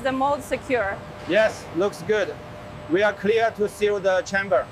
the mold secure? Yes, looks good. We are clear to seal the chamber.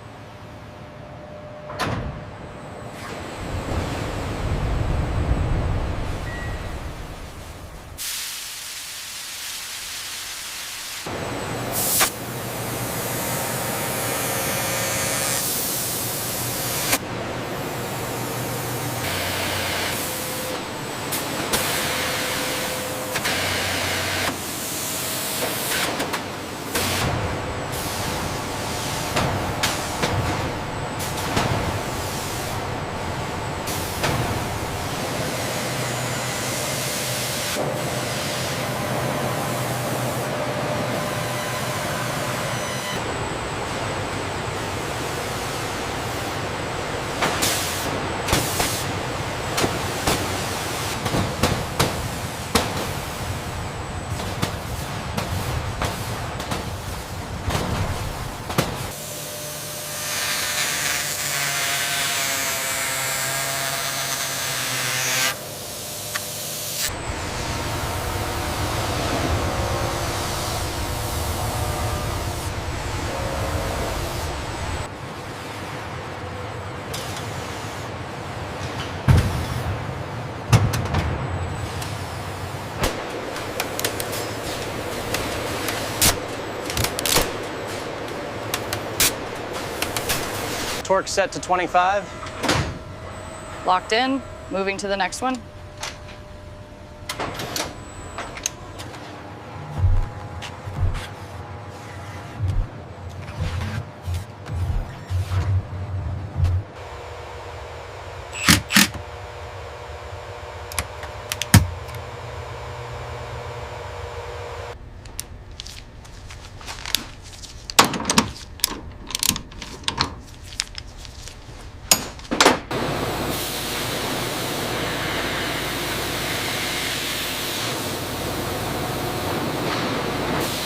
Torque set to 25. Locked in, moving to the next one.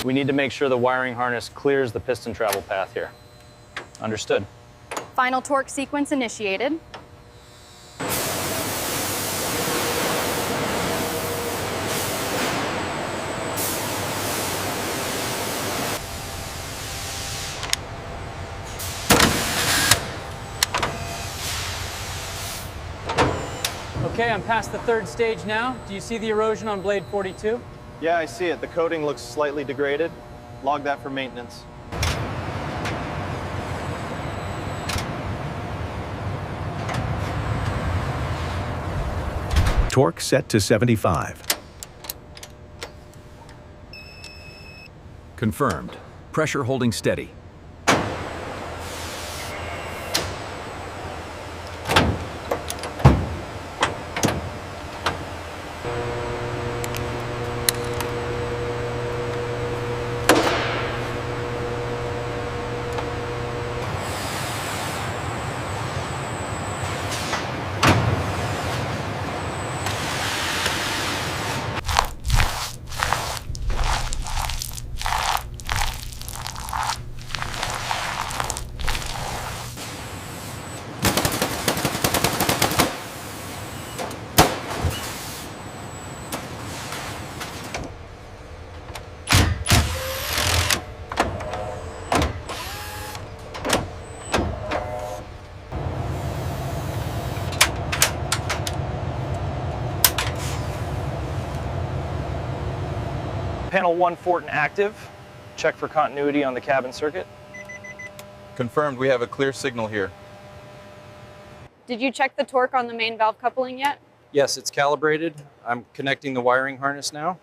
We need to make sure the wiring harness clears the piston travel path here. Understood. Final torque sequence initiated. Okay, I'm past the third stage now. Do you see the erosion on blade 42? Yeah, I see it. The coating looks slightly degraded. Log that for maintenance. Torque set to 75. Confirmed. Pressure holding steady. Panel 1 Fortin active. Check for continuity on the cabin circuit. Confirmed, we have a clear signal here. Did you check the torque on the main valve coupling yet? Yes, it's calibrated. I'm connecting the wiring harness now.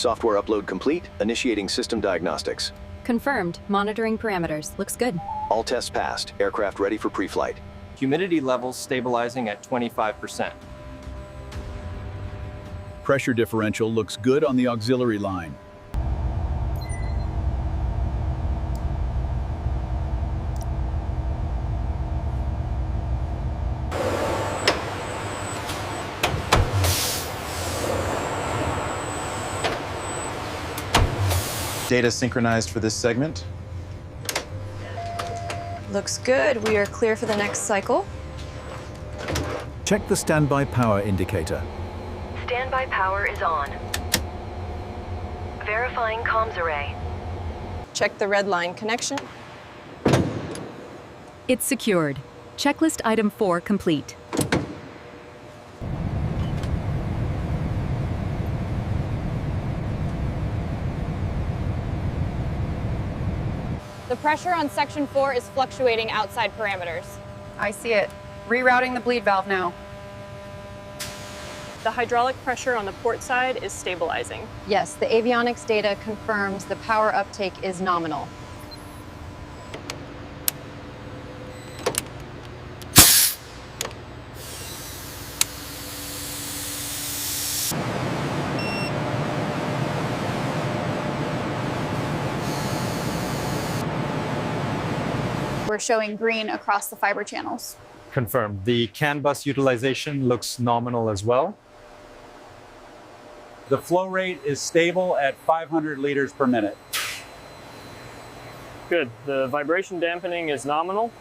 Software upload complete. Initiating system diagnostics. Confirmed. Monitoring parameters. Looks good. All tests passed. Aircraft ready for pre-flight. Humidity levels stabilizing at 25%. Pressure differential looks good on the auxiliary line. Data synchronized for this segment. Looks good. We are clear for the next cycle. Check the standby power indicator. Standby power is on. Verifying comms array. Check the red line connection. It's secured. Checklist item 4 complete. The pressure on section 4 is fluctuating outside parameters. I see it. Rerouting the bleed valve now. The hydraulic pressure on the port side is stabilizing. Yes, the avionics data confirms the power uptake is nominal. We're showing green across the fiber channels. Confirmed. The CAN bus utilization looks nominal as well. The flow rate is stable at 500 liters per minute. Good. The vibration dampening is nominal.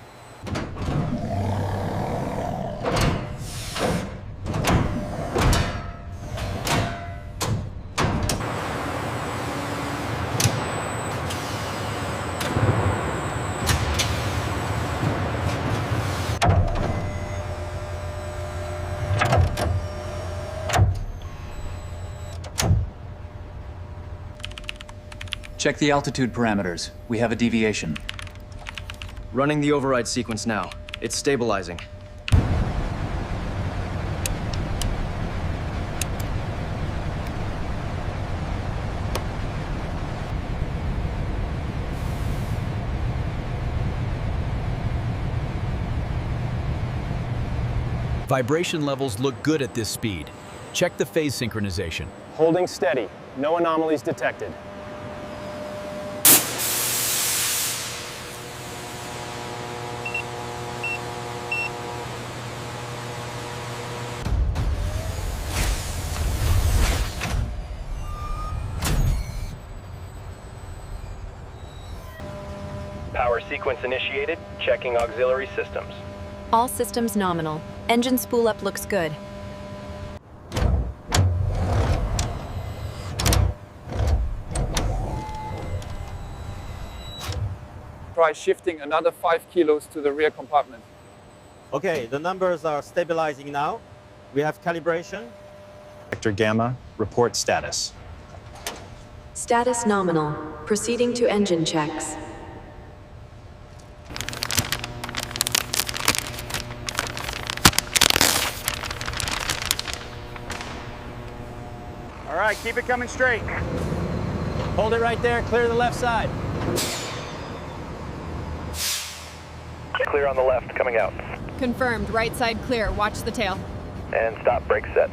Check the altitude parameters. We have a deviation. Running the override sequence now. It's stabilizing. Vibration levels look good at this speed. Check the phase synchronization. Holding steady. No anomalies detected. Power sequence initiated. Checking auxiliary systems. All systems nominal. Engine spool up looks good. Try shifting another 5 kilos to the rear compartment. Okay, the numbers are stabilizing now. We have calibration. Vector Gamma, report status. Status nominal. Proceeding to engine checks. All right, keep it coming straight. Hold it right there. Clear the left side. Clear on the left, coming out. Confirmed. Right side clear. Watch the tail. And stop, brake set.